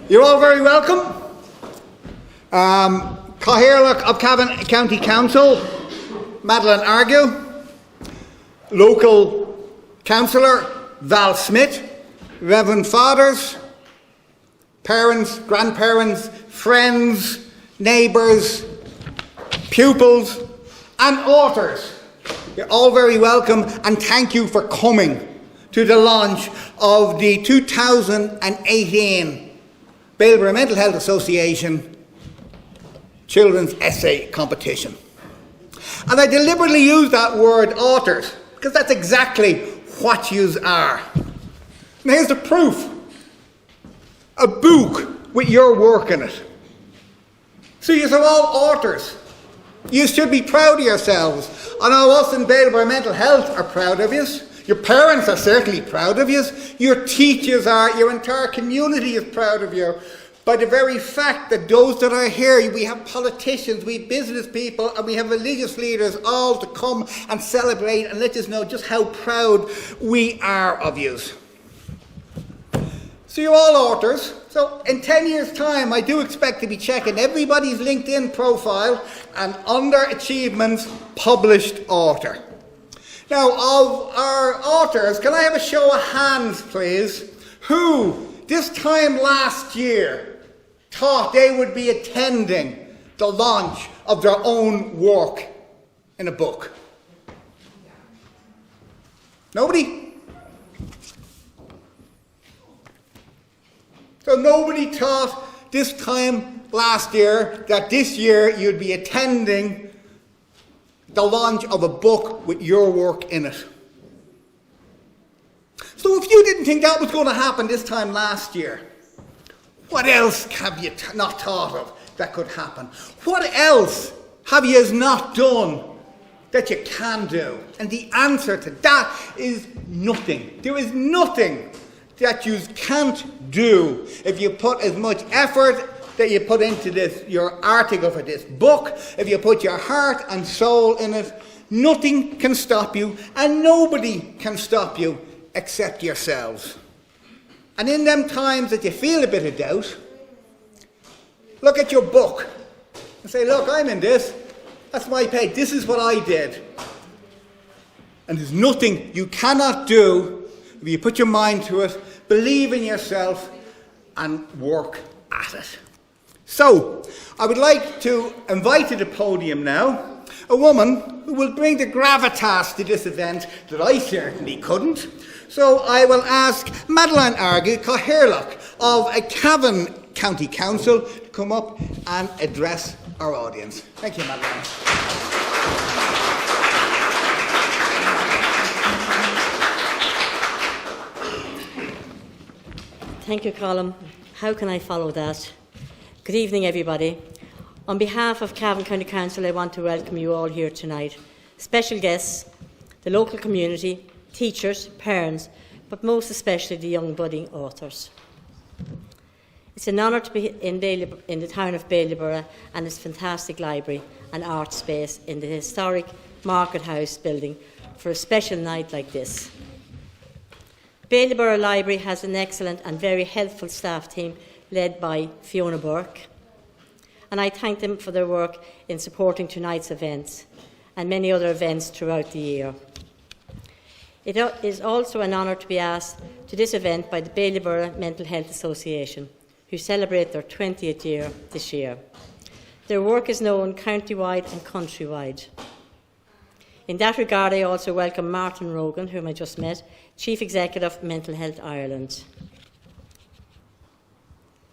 You're all very welcome. Caithaoirleach of Cavan County Council, Madeline Argue, local councillor Val Smith, Reverend Fathers, parents, grandparents, friends, neighbours, pupils and authors. You're all very welcome, and thank you for coming to the launch of the 2018 Baileborough Mental Health Association Children's Essay Competition. And I deliberately use that word authors because that's exactly what yous are. And here's the proof. A book with your work in it. So yous are all authors. You should be proud of yourselves. I know us in Baileborough Mental Health are proud of yous. Your parents are certainly proud of you. Your teachers are. Your entire community is proud of you. By the very fact that those that are here, we have politicians, we have business people, and we have religious leaders all to come and celebrate and let us know just how proud we are of you. So you're all authors. So in 10 years' time, I do expect to be checking everybody's LinkedIn profile and under achievements, published author. Now, of our authors, can I have a show of hands, please? Who, this time last year, thought they would be attending the launch of their own work in a book? Nobody? So nobody thought this time last year that this year you'd be attending the launch of a book with your work in it. So if you didn't think that was going to happen this time last year, what else have you not thought of that could happen? What else have you not done that you can do? And the answer to that is nothing. There is nothing that you can't do if you put as much effort that you put into this, your article for this book. If you put your heart and soul in it, nothing can stop you, and nobody can stop you except yourselves. And in them times that you feel a bit of doubt, look at your book and say, look, I'm in this. That's my page. This is what I did. And there's nothing you cannot do if you put your mind to it, believe in yourself, and work at it. So, I would like to invite to the podium now a woman who will bring the gravitas to this event that I certainly couldn't. So I will ask Madeline Argue, Caithaoirleach of Cavan County Council, to come up and address our audience. Thank you, Madeline. Thank you, Colm. How can I follow that? Good evening, everybody. On behalf of Cavan County Council, I want to welcome you all here tonight. Special guests, the local community, teachers, parents, but most especially the young budding authors. It's an honour to be in the town of Baileborough and its fantastic library and art space in the historic Market House building for a special night like this. Baileborough Library has an excellent and very helpful staff team led by Fiona Burke, and I thank them for their work in supporting tonight's events and many other events throughout the year. It is also an honour to be asked to this event by the Bailieborough Mental Health Association, who celebrate their 20th year this year. Their work is known county-wide and countrywide. In that regard, I also welcome Martin Rogan, whom I just met, Chief Executive of Mental Health Ireland.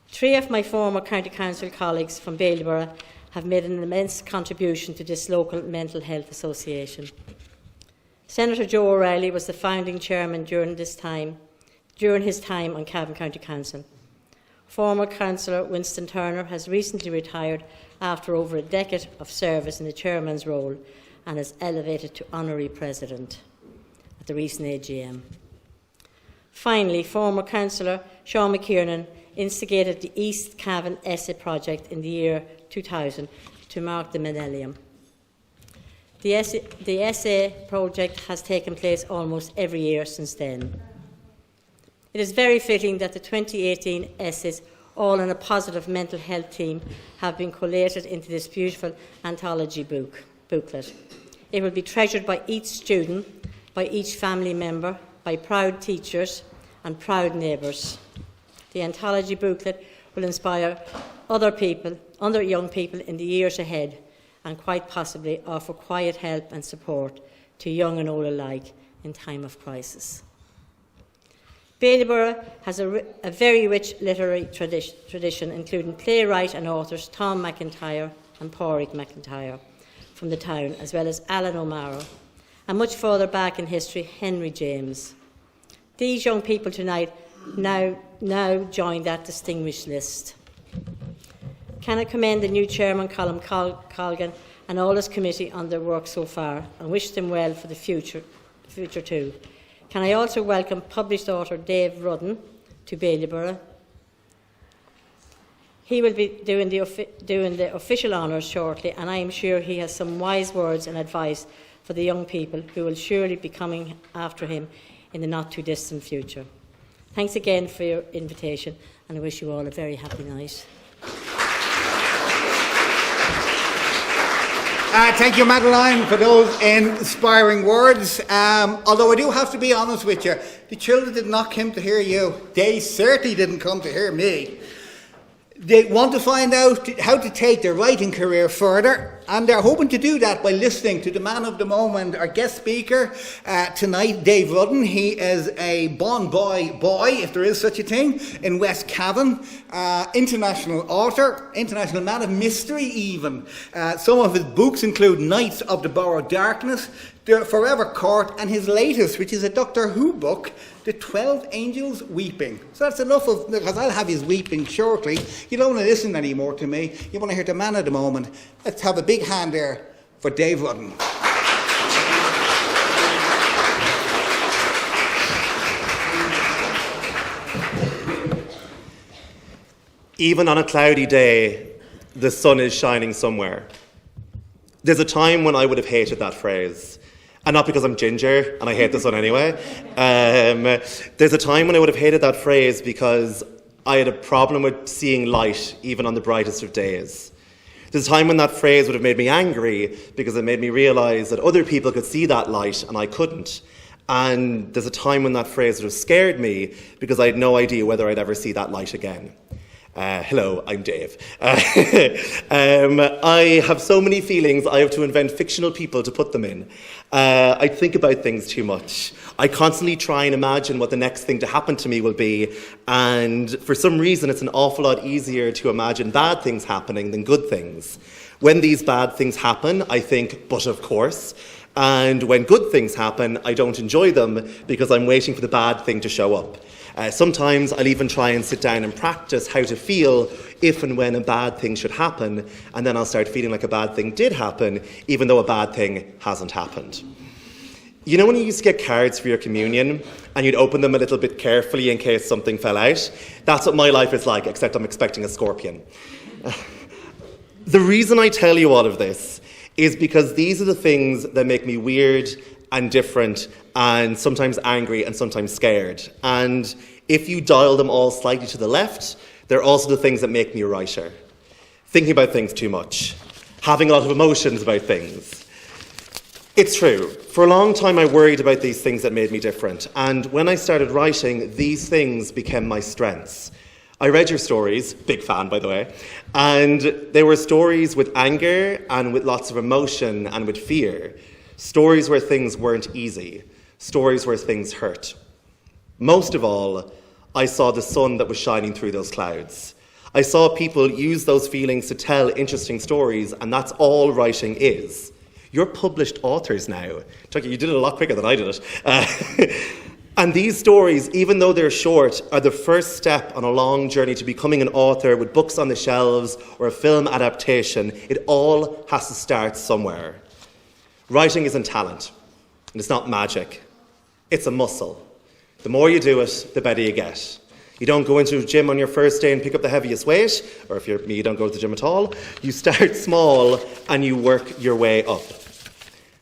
3 of my former County Council colleagues from Baileborough have made an immense contribution to this local mental health association. Senator Joe O'Reilly was the founding chairman during his time on Cavan County Council. Former Councillor Winston Turner has recently retired after over a decade of service in the chairman's role and is elevated to honorary president at the recent AGM. Finally, former Councillor Seán McKiernan instigated the East Cavan Essay Project in the year 2000 to mark the millennium. The essay project has taken place almost every year since then. It is very fitting that the 2018 essays all in a positive mental health theme, have been collated into this beautiful anthology booklet. It will be treasured by each student, by each family member, by proud teachers and proud neighbours. The anthology booklet will inspire other young people in the years ahead, and quite possibly offer quiet help and support to young and old alike in time of crisis. Baileborough has a very rich literary tradition, including playwright and authors Tom McIntyre and Pádraig McIntyre from the town, as well as Alan O'Mara, and much further back in history, Henry James. These young people tonight now join that distinguished list. Can I commend the new chairman, Colm Colgan, and all his committee on their work so far, and wish them well for the future too. Can I also welcome published author Dave Rudden to Baileborough. He will be doing the official honours shortly, and I am sure he has some wise words and advice for the young people who will surely be coming after him in the not-too-distant future. Thanks again for your invitation, and I wish you all a very happy night. Thank you, Madeline, for those inspiring words. Although I do have to be honest with you, the children did not come to hear you. They certainly didn't come to hear me. They want to find out how to take their writing career further, and they're hoping to do that by listening to the man of the moment, our guest speaker tonight, Dave Rudden. He is a born boy, if there is such a thing, in West Cavan, international author, international man of mystery even. Some of his books include Knights of the Borough Darkness, The Forever Court, and his latest, which is a Doctor Who book, The 12 Angels Weeping. So that's enough of, because I'll have his weeping shortly. You don't want to listen anymore to me. You want to hear the man of the moment. Let's have a big hand there for Dave Rudden. Even on a cloudy day, the sun is shining somewhere. There's a time when I would have hated that phrase. And not because I'm ginger and I hate the sun anyway. There's a time when I would have hated that phrase because I had a problem with seeing light even on the brightest of days. There's a time when that phrase would have made me angry because it made me realise that other people could see that light and I couldn't. And there's a time when that phrase would have scared me because I had no idea whether I'd ever see that light again. Hello, I'm Dave. I have so many feelings, I have to invent fictional people to put them in. I think about things too much. I constantly try and imagine what the next thing to happen to me will be, and for some reason it's an awful lot easier to imagine bad things happening than good things. When these bad things happen, I think, but of course. And when good things happen, I don't enjoy them because I'm waiting for the bad thing to show up. Sometimes I'll even try and sit down and practice how to feel if and when a bad thing should happen, and then I'll start feeling like a bad thing did happen, even though a bad thing hasn't happened. You know when you used to get cards for your communion, and you'd open them a little bit carefully in case something fell out? That's what my life is like, except I'm expecting a scorpion. The reason I tell you all of this is because these are the things that make me weird and different and sometimes angry and sometimes scared. And if you dial them all slightly to the left, they're also the things that make me a writer. Thinking about things too much. Having a lot of emotions about things. It's true. For a long time I worried about these things that made me different. And when I started writing, these things became my strengths. I read your stories, big fan by the way, and they were stories with anger and with lots of emotion and with fear. Stories where things weren't easy. Stories where things hurt. Most of all, I saw the sun that was shining through those clouds. I saw people use those feelings to tell interesting stories, and that's all writing is. You're published authors now. Chucky, you did it a lot quicker than I did it. And these stories, even though they're short, are the first step on a long journey to becoming an author with books on the shelves or a film adaptation. It all has to start somewhere. Writing isn't talent, and it's not magic. It's a muscle. The more you do it, the better you get. You don't go into a gym on your first day and pick up the heaviest weight, or if you're me, you don't go to the gym at all. You start small and you work your way up.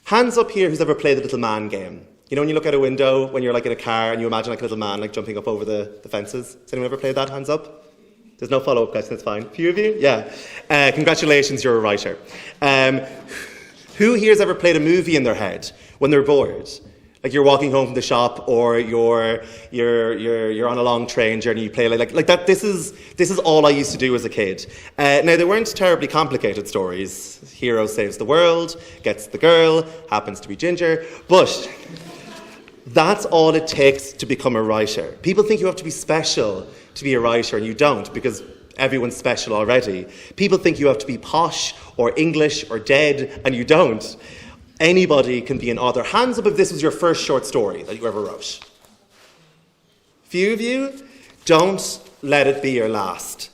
Hands up here who's ever played the little man game. You know when you look out a window when you're like in a car and you imagine like a little man like jumping up over the fences? Has anyone ever played that? Hands up. There's no follow-up question, that's fine. A few of you? Yeah. Congratulations, you're a writer. Who here's ever played a movie in their head when they're bored? Like you're walking home from the shop, or you're on a long train journey. You play like that. This is all I used to do as a kid. Now they weren't terribly complicated stories. Hero saves the world, gets the girl, happens to be ginger, but that's all it takes to become a writer. People think you have to be special to be a writer, and you don't, because everyone's special already. People think you have to be posh or English or dead, and you don't. Anybody can be an author. Hands up if this was your first short story that you ever wrote. Few of you, don't let it be your last.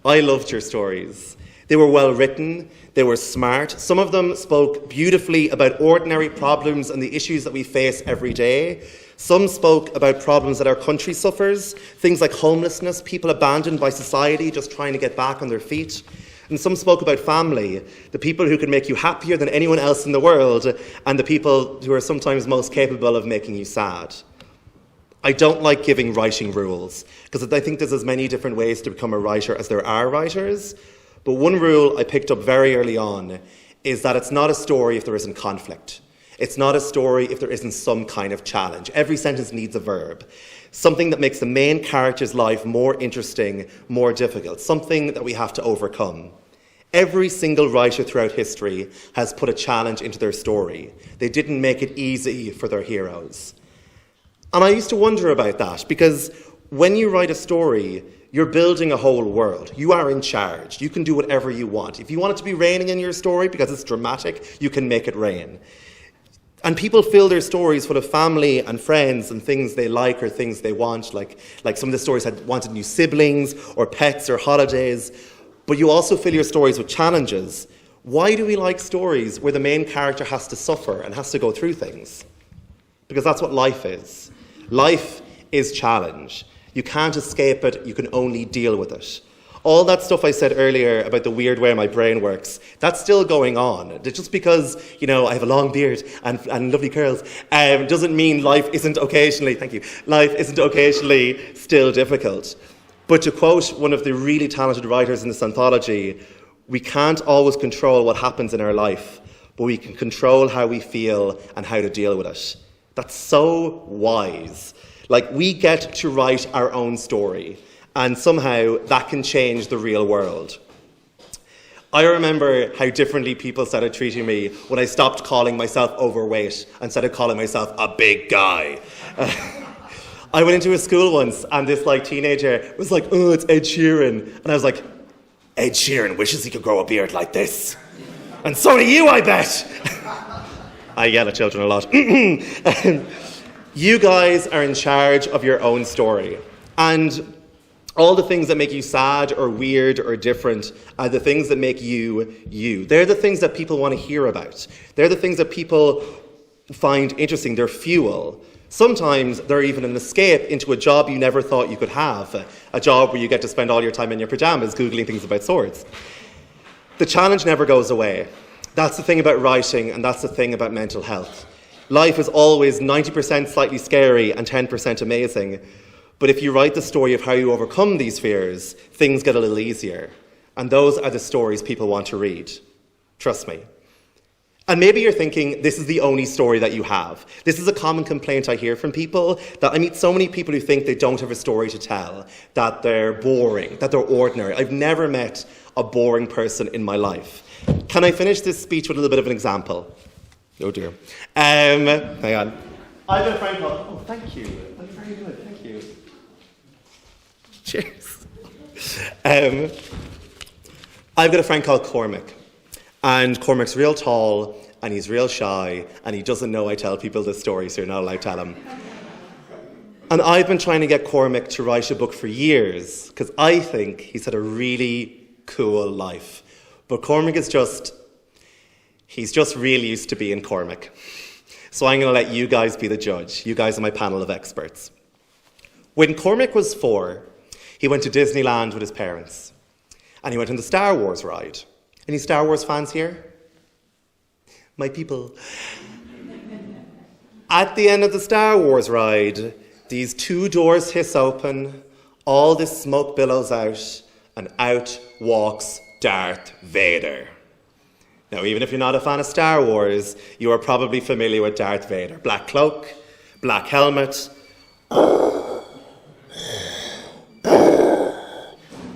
I loved your stories. They were well written, they were smart. Some of them spoke beautifully about ordinary problems and the issues that we face every day. Some spoke about problems that our country suffers, things like homelessness, people abandoned by society just trying to get back on their feet. And some spoke about family, the people who can make you happier than anyone else in the world, and the people who are sometimes most capable of making you sad. I don't like giving writing rules, because I think there's as many different ways to become a writer as there are writers. But one rule I picked up very early on is that it's not a story if there isn't conflict. It's not a story if there isn't some kind of challenge. Every sentence needs a verb. Something that makes the main character's life more interesting, more difficult. Something that we have to overcome. Every single writer throughout history has put a challenge into their story. They didn't make it easy for their heroes. And I used to wonder about that, because when you write a story, you're building a whole world. You are in charge. You can do whatever you want. If you want it to be raining in your story because it's dramatic, you can make it rain. And people fill their stories full of family and friends and things they like or things they want, like some of the stories wanted new siblings or pets or holidays. But you also fill your stories with challenges. Why do we like stories where the main character has to suffer and has to go through things? Because that's what life is. Life is challenge. You can't escape it, you can only deal with it. All that stuff I said earlier about the weird way my brain works, that's still going on. Just because, I have a long beard and lovely curls, doesn't mean life isn't occasionally, thank you, life isn't occasionally still difficult. But to quote one of the really talented writers in this anthology, we can't always control what happens in our life, but we can control how we feel and how to deal with it. That's so wise. We get to write our own story, and somehow that can change the real world. I remember how differently people started treating me when I stopped calling myself overweight and started calling myself a big guy. I went into a school once, and this teenager was like, "Oh, it's Ed Sheeran." And I was like, "Ed Sheeran wishes he could grow a beard like this. And so do you, I bet." I yell at children a lot. You guys are in charge of your own story. And all the things that make you sad or weird or different are the things that make you, you. They're the things that people want to hear about. They're the things that people find interesting. They're fuel. Sometimes they're even an escape into a job you never thought you could have. A job where you get to spend all your time in your pajamas Googling things about swords. The challenge never goes away. That's the thing about writing, and that's the thing about mental health. Life is always 90% slightly scary and 10% amazing. But if you write the story of how you overcome these fears, things get a little easier. And those are the stories people want to read. Trust me. And maybe you're thinking, this is the only story that you have. This is a common complaint I hear from people, that I meet so many people who think they don't have a story to tell, that they're boring, that they're ordinary. I've never met a boring person in my life. Can I finish this speech with a little bit of an example? Oh dear. Hang on. I've got a friend called... Oh, thank you. That's very good. Thank you. Cheers. I've got a friend called Cormac. And Cormac's real tall, and he's real shy, and he doesn't know I tell people this story, so you're not allowed to tell him. And I've been trying to get Cormac to write a book for years, because I think he's had a really cool life. But Cormac is he's just really used to being Cormac. So I'm going to let you guys be the judge. You guys are my panel of experts. When Cormac was 4, he went to Disneyland with his parents. And he went on the Star Wars ride. Any Star Wars fans here? My people. At the end of the Star Wars ride, these 2 doors hiss open, all this smoke billows out, and out walks Darth Vader. Now, even if you're not a fan of Star Wars, you are probably familiar with Darth Vader. Black cloak, black helmet.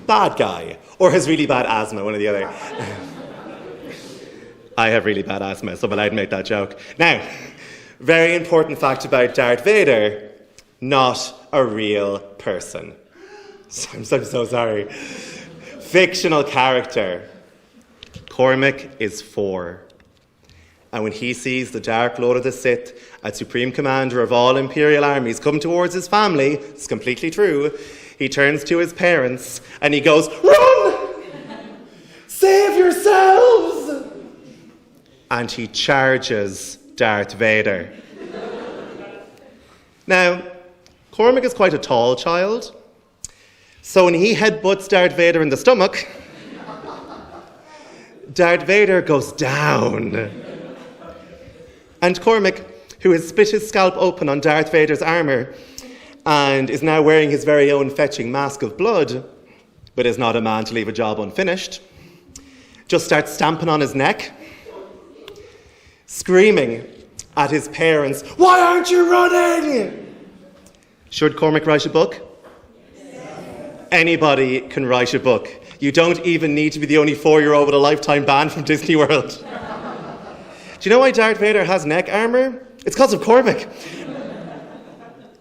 Bad guy. Or has really bad asthma, one or the other. I have really bad asthma, so I'm allowed to make that joke. Now, very important fact about Darth Vader, not a real person. I'm so sorry. Fictional character. Cormac is 4. And when he sees the Dark Lord of the Sith, as Supreme Commander of all Imperial armies, come towards his family, it's completely true, he turns to his parents and he goes, "Run! Save yourselves!" And he charges Darth Vader. Now, Cormac is quite a tall child, so when he headbutts Darth Vader in the stomach, Darth Vader goes down. And Cormac, who has split his scalp open on Darth Vader's armour and is now wearing his very own fetching mask of blood, but is not a man to leave a job unfinished, just starts stamping on his neck, screaming at his parents, "Why aren't you running?" Should Cormac write a book? Anybody can write a book. You don't even need to be the only 4-year-old with a lifetime ban from Disney World. Do you know why Darth Vader has neck armour? It's because of Cormac.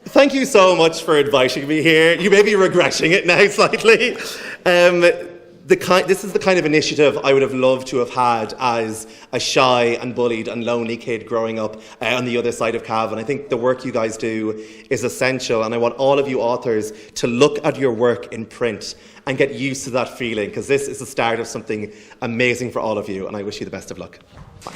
Thank you so much for inviting me here. You may be regretting it now slightly. This is the kind of initiative I would have loved to have had as a shy and bullied and lonely kid growing up on the other side of Cavan. I think the work you guys do is essential, and I want all of you authors to look at your work in print and get used to that feeling, because this is the start of something amazing for all of you, and I wish you the best of luck. Bye.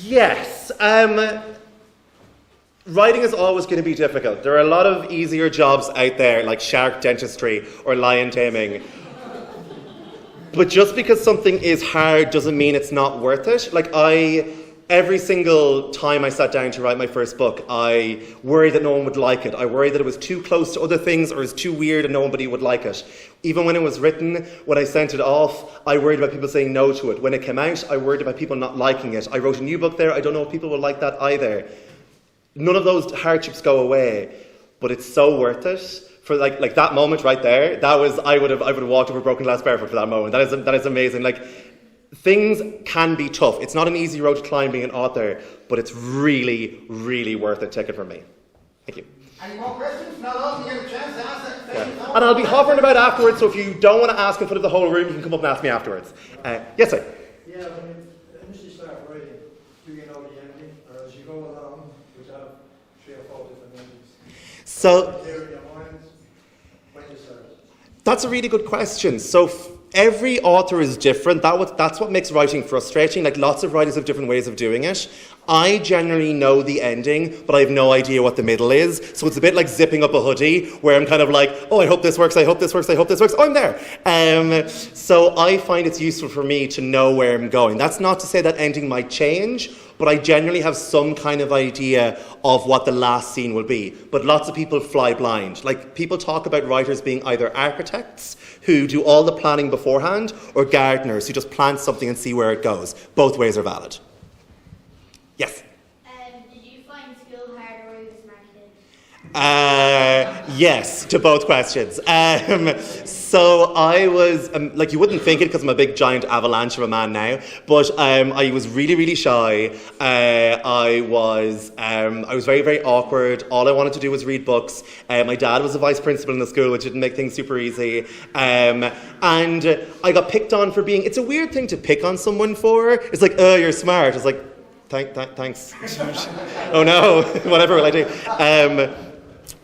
Yes. Writing is always going to be difficult. There are a lot of easier jobs out there, like shark dentistry or lion taming. But just because something is hard doesn't mean it's not worth it. Every single time I sat down to write my first book, I worried that no one would like it. I worried that it was too close to other things or it was too weird and nobody would like it. Even when it was written, when I sent it off, I worried about people saying no to it. When it came out, I worried about people not liking it. I wrote a new book there. I don't know if people will like that either. None of those hardships go away, but it's so worth it. For like that moment right there, I would have walked over broken glass barefoot for that moment. That is amazing. Things can be tough. It's not an easy road to climb being an author, but it's really, really worth it. Take it from me. Thank you. Any more questions? Not all. You get a chance to ask it. Yeah. And I'll be hovering about afterwards, so if you don't want to ask in front of the whole room, you can come up and ask me afterwards. Yes, sir. Yeah, when you initially start writing, do you know the ending? Or as you go along, would you have 3 or 4 different endings? So, when you start? That's a really good question. So, every author is different. That's what makes writing frustrating. Lots of writers have different ways of doing it. I generally know the ending, but I have no idea what the middle is. So it's a bit like zipping up a hoodie, where I'm kind of like, oh, I hope this works, I hope this works, I hope this works. Oh, I'm there. So I find it's useful for me to know where I'm going. That's not to say that ending might change, but I generally have some kind of idea of what the last scene will be. But lots of people fly blind. People talk about writers being either architects, who do all the planning beforehand, or gardeners, who just plant something and see where it goes. Both ways are valid. Yes? Did you find school hard or were you a smart kid? Yes, to both questions. So I was, like, you wouldn't think it because I'm a big giant avalanche of a man now, but I was really, really shy. I was very, very awkward. All I wanted to do was read books. My dad was a vice principal in the school, which didn't make things super easy. And I got picked on for being, it's a weird thing to pick on someone for. It's like, oh, you're smart. It's like, thanks. Oh no, whatever will I do?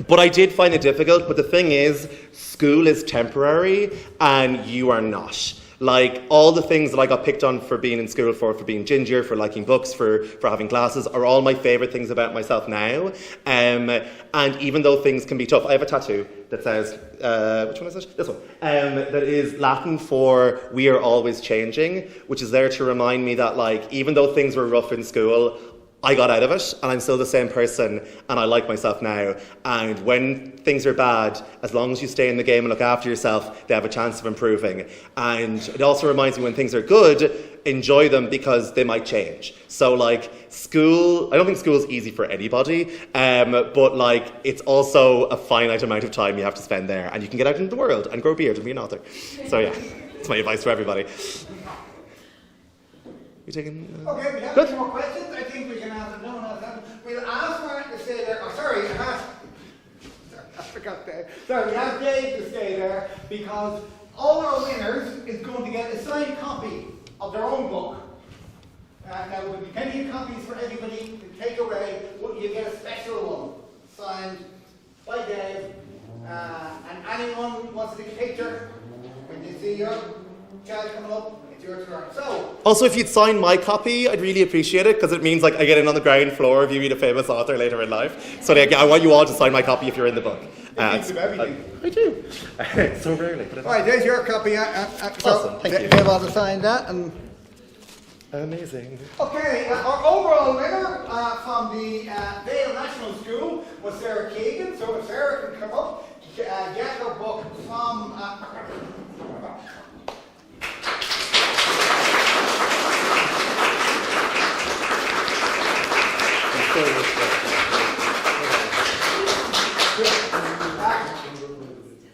But I did find it difficult. But the thing is, school is temporary and you are not. Like, all the things that I got picked on for being in school for being ginger, for liking books, for having classes, are all my favourite things about myself now. And even though things can be tough, I have a tattoo that says, which one is it? This one. That is Latin for "we are always changing," which is there to remind me that, like, even though things were rough in school, I got out of it, and I'm still the same person, and I like myself now. And when things are bad, as long as you stay in the game and look after yourself, they have a chance of improving. And it also reminds me, when things are good, enjoy them because they might change. So, like, school, I don't think school is easy for anybody, but, like, it's also a finite amount of time you have to spend there, and you can get out into the world and grow a beard and be an author. So, yeah, that's my advice to everybody. You taking? Okay, we have a few more questions. I think we can answer. No one else has. We'll ask Mark to stay there. Oh, sorry, I forgot Dave. Sorry, we have Dave to stay there because all our winners is going to get a signed copy of their own book. Now, there will be plenty of copies for everybody to take away. You get a special one signed by Dave. And anyone wants to take a picture when you see your child coming up. So, also, if you'd sign my copy, I'd really appreciate it, because it means, like, I get in on the ground floor if you meet a famous author later in life. So, like, I want you all to sign my copy if you're in the book. I do. So rarely. All right, there's your copy. Awesome, thank you. They've all to sign that. And amazing. okay, our overall winner from the Baileborough National School was Sarah Keegan. So if Sarah can come up, get her book from...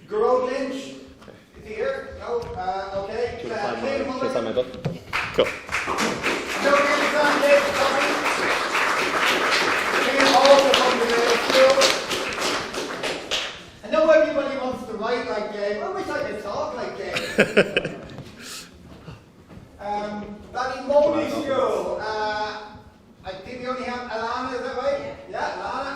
Gerard Lynch, is he here? No? Okay. Can you sign my book? Cool. No, can sign Dave's copy? Came also from the school. I know everybody wants to write like Dave. I wish I could talk like Dave. Baileborough School. I think we only have Alana, is that right? Yeah, Alana.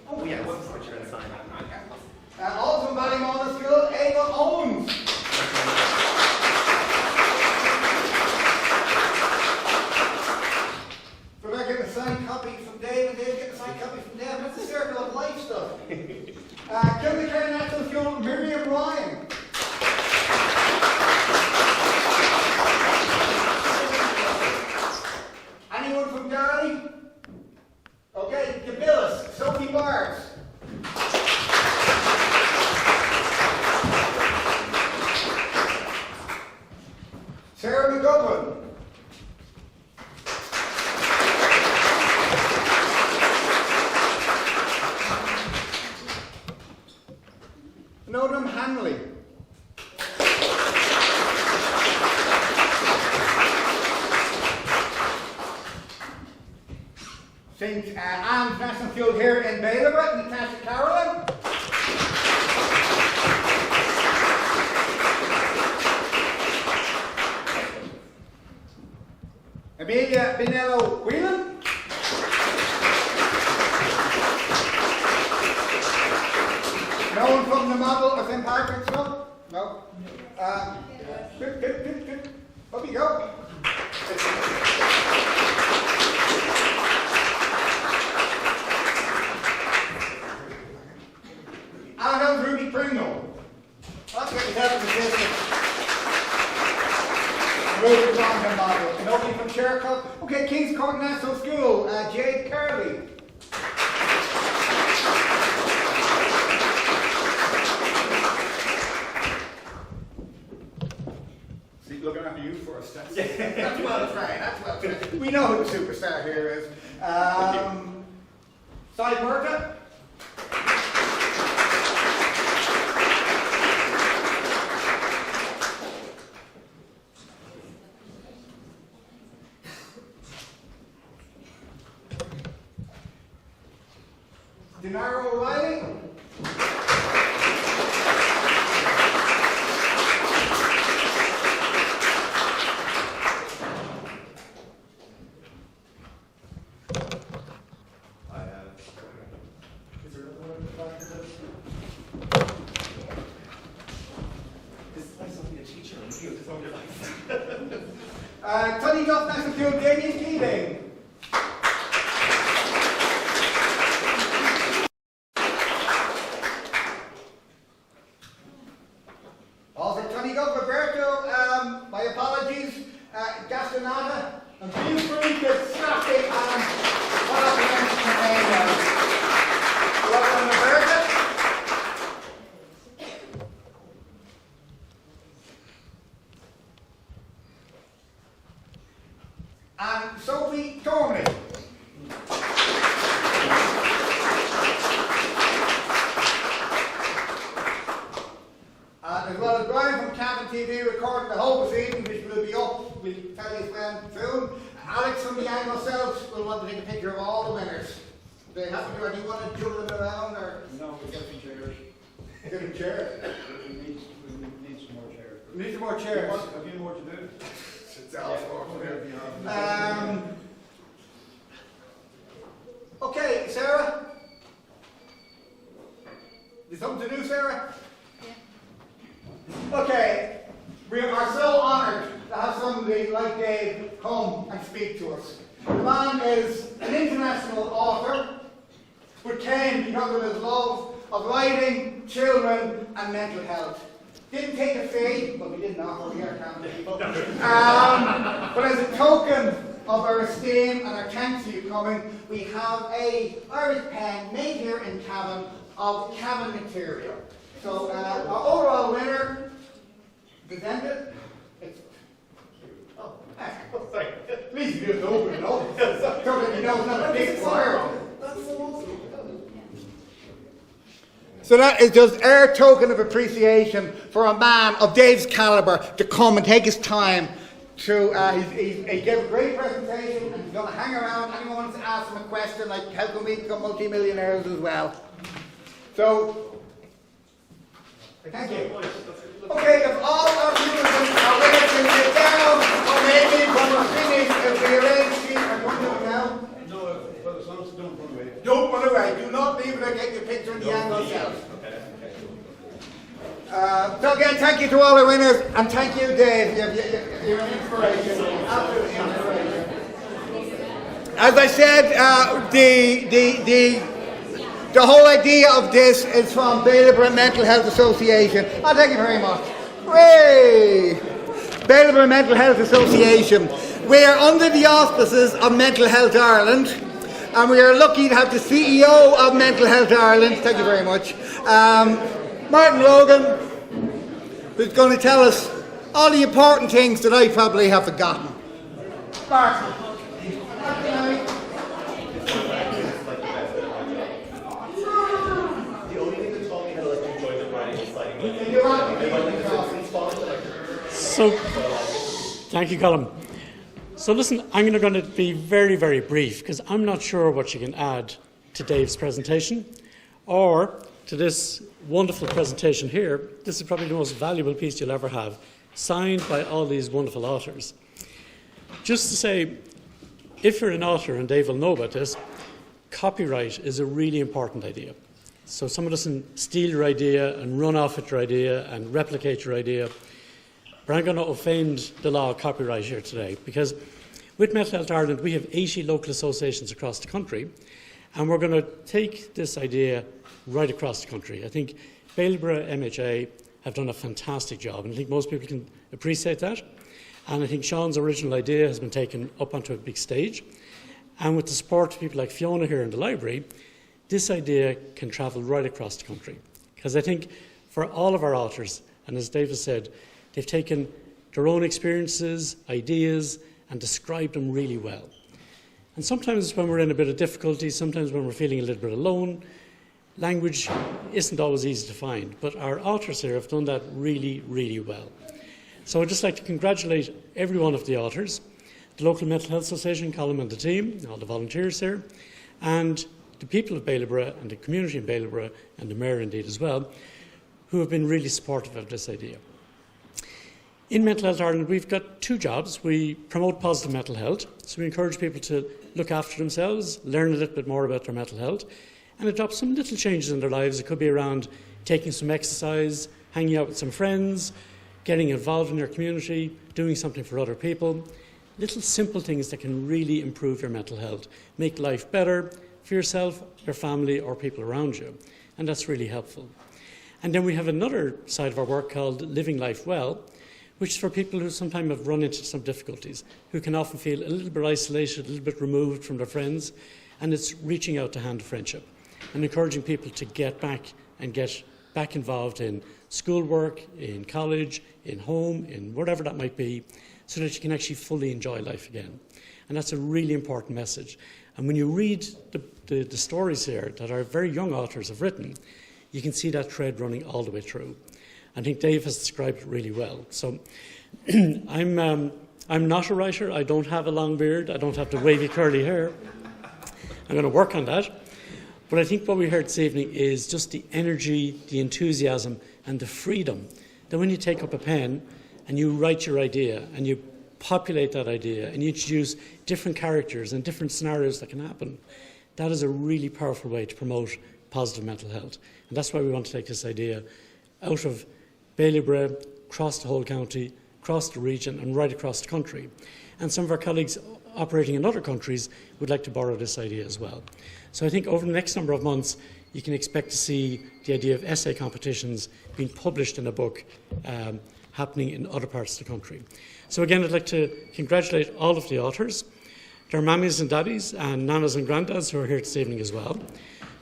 Oh yeah, what's the picture inside? Also from Baileborough School, Ava Owens. So we're getting a signed copy from Dave, and Dave getting a signed copy from Dave. That's the circle of life stuff. Cavan County National School, Miriam Ryan. Anyone from Darley? Okay, Gabillis, Sophie Bars. Sarah McGowan. Nodam Hanley. St. Anne's National School here in Baileborough, Natasha Carolan. Amelia Binello Whelan. No one from the model of St. Patrick's Club? No. Good. Up you go. Adam Ruby Pringle. That's what we have in the business. Ruby London model. Nobody from Chairperson. Okay, King's Court National School. Jade Curley. yours. That's well trained. That's well trained. We know who the superstar here is. Side Murta. Denaro O'Reilly. Tony Duff, National Field, Damien Keating. Also, Tony Duff, Roberto, my apologies, Gastonata, and feel free to stop it and put up against the name now. Welcome, Roberto. And Sophie Torney. As well as Brian from Cavan TV recording the whole proceeding, which will be up, we'll tell you when soon. Alex from the angle self will want to take a picture of all the winners. They have to do, do you want to juggle them around or? No, we get some chairs. Get a chair. We need some more chairs. We need some more chairs. Have you more to do? It's okay, Sarah. Is something to do, Sarah? Yeah. Okay, we are so honoured to have somebody like Dave come and speak to us. The man is an international author, but came because of his love of writing, children, and mental health. Didn't take a fee, but we didn't offer, we are counting people. But as a token of our esteem and our thanks to you coming, we have a Irish pen made here in Cavan of Cavan material. So our overall winner presented. Sorry. At least you didn't open it up. So that you know it's not a big fire. So that is just our token of appreciation for a man of Dave's calibre to come and take his time to, he gave a great presentation and he's going to hang around. Anyone wants to ask him a question like how can we become multi-millionaires as well. So, thank you. Okay, if all our viewers are ready to sit down, or maybe when we're finished, if we arrange seats, are going to do now? No, but as long as you don't run away. Don't run away. Do not leave it or get your picture in the angle yourself. So again, thank you to all the winners, and thank you, Dave. You're an inspiration. Absolute inspiration. As I said, the whole idea of this is from Baileborough Mental Health Association. Oh, thank you very much. Hooray! Baileborough Mental Health Association. We are under the auspices of Mental Health Ireland, and we are lucky to have the CEO of Mental Health Ireland, thank you very much, Martin Rogan, who's going to tell us all the important things that I probably have forgotten. Martin. So, thank you, Colm. So listen, I'm going to be very, very brief because I'm not sure what you can add to Dave's presentation or to this wonderful presentation here. This is probably the most valuable piece you'll ever have, signed by all these wonderful authors. Just to say, if you're an author, and Dave will know about this, copyright is a really important idea. So someone doesn't steal your idea and run off with your idea and replicate your idea. But I'm going to offend the law of copyright here today because with Mental Health Ireland we have 80 local associations across the country and we're going to take this idea right across the country. I think Baileborough MHA have done a fantastic job and I think most people can appreciate that. And I think Seán's original idea has been taken up onto a big stage. And with the support of people like Fiona here in the library, this idea can travel right across the country. Because I think for all of our authors, and as David said, they've taken their own experiences, ideas, and describe them really well. And sometimes when we're in a bit of difficulty, sometimes when we're feeling a little bit alone, language isn't always easy to find, but our authors here have done that really, really well. So I'd just like to congratulate every one of the authors, the local Mental Health Association, Colm and the team, all the volunteers here, and the people of Baileborough and the community in Baileborough, and the Mayor indeed as well, who have been really supportive of this idea. In Mental Health Ireland, we've got two jobs. We promote positive mental health, so we encourage people to look after themselves, learn a little bit more about their mental health, and adopt some little changes in their lives. It could be around taking some exercise, hanging out with some friends, getting involved in your community, doing something for other people. Little simple things that can really improve your mental health, make life better for yourself, your family, or people around you. And that's really helpful. And then we have another side of our work called Living Life Well, which is for people who sometimes have run into some difficulties, who can often feel a little bit isolated, a little bit removed from their friends, and it's reaching out to hand friendship and encouraging people to get back and get back involved in schoolwork, in college, in home, in whatever that might be, so that you can actually fully enjoy life again. And that's a really important message. And when you read the stories here that our very young authors have written, you can see that thread running all the way through. I think Dave has described it really well. So I'm not a writer. I don't have a long beard. I don't have the wavy curly hair. I'm going to work on that. But I think what we heard this evening is just the energy, the enthusiasm, and the freedom that when you take up a pen and you write your idea and you populate that idea and you introduce different characters and different scenarios that can happen, that is a really powerful way to promote positive mental health. And that's why we want to take this idea out of Baileborough, across the whole county, across the region, and right across the country. And some of our colleagues operating in other countries would like to borrow this idea as well. So I think over the next number of months, you can expect to see the idea of essay competitions being published in a book happening in other parts of the country. So again, I'd like to congratulate all of the authors, their mammies and daddies, and nanas and granddads who are here this evening as well,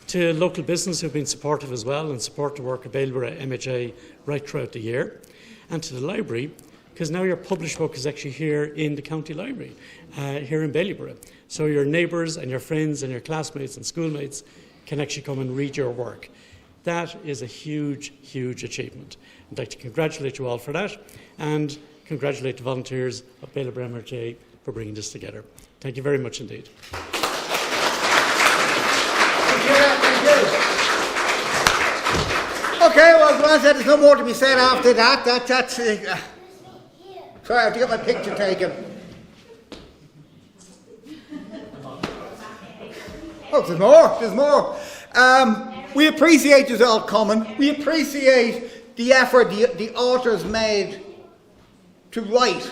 to local business who have been supportive as well and support the work of Baileborough MHA right throughout the year, and to the library, because now your published book is actually here in the county library, here in Baileborough. So your neighbours and your friends and your classmates and schoolmates can actually come and read your work. That is a huge, huge achievement. I'd like to congratulate you all for that, and congratulate the volunteers of Baileborough MHA for bringing this together. Thank you very much indeed. Okay, well, as Ron said, there's no more to be said after that. Sorry, I have to get my picture taken. Oh, there's more. We appreciate you all coming. We appreciate the effort the authors made to write.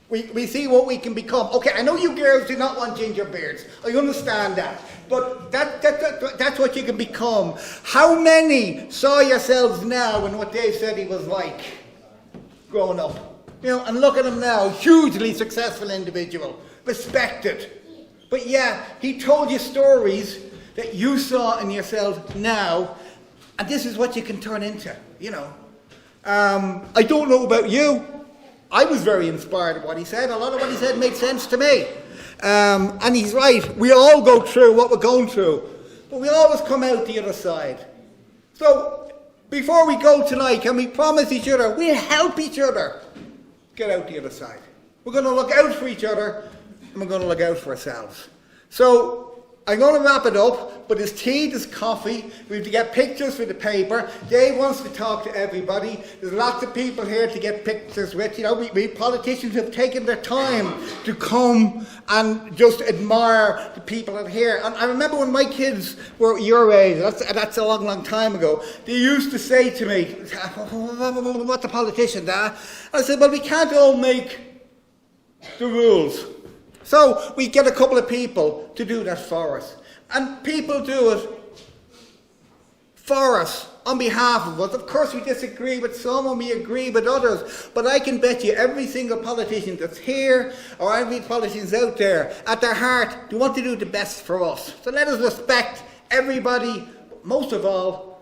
We see what we can become. Okay, I know you girls do not want ginger beards. I understand that. But that's what you can become. How many saw yourselves now in what Dave said he was like growing up? You know, and look at him now, hugely successful individual, respected. But yeah, he told you stories that you saw in yourself now, and this is what you can turn into, you know. I don't know about you. I was very inspired by what he said. A lot of what he said made sense to me. And he's right. We all go through what we're going through, but we always come out the other side. So, before we go tonight, can we promise each other we'll help each other get out the other side? We're going to look out for each other, and we're going to look out for ourselves. So, I'm going to wrap it up, but there's tea, there's coffee, we have to get pictures for the paper. Dave wants to talk to everybody. There's lots of people here to get pictures with. You know, we politicians have taken their time to come and just admire the people that are here. And I remember when my kids were your age, that's a long, long time ago, they used to say to me, "What the politician, Dad?" I said, well, we can't all make the rules. So we get a couple of people to do that for us. And people do it for us, on behalf of us. Of course we disagree with some and we agree with others, but I can bet you every single politician that's here, or every politicians out there, at their heart, they want to do the best for us. So let us respect everybody, but most of all,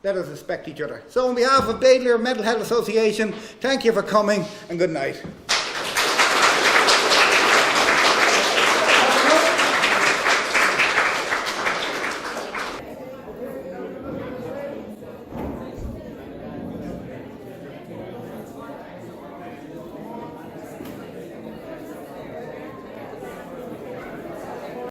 Let us respect each other. So on behalf of Baileborough Mental Health Association, thank you for coming and good night.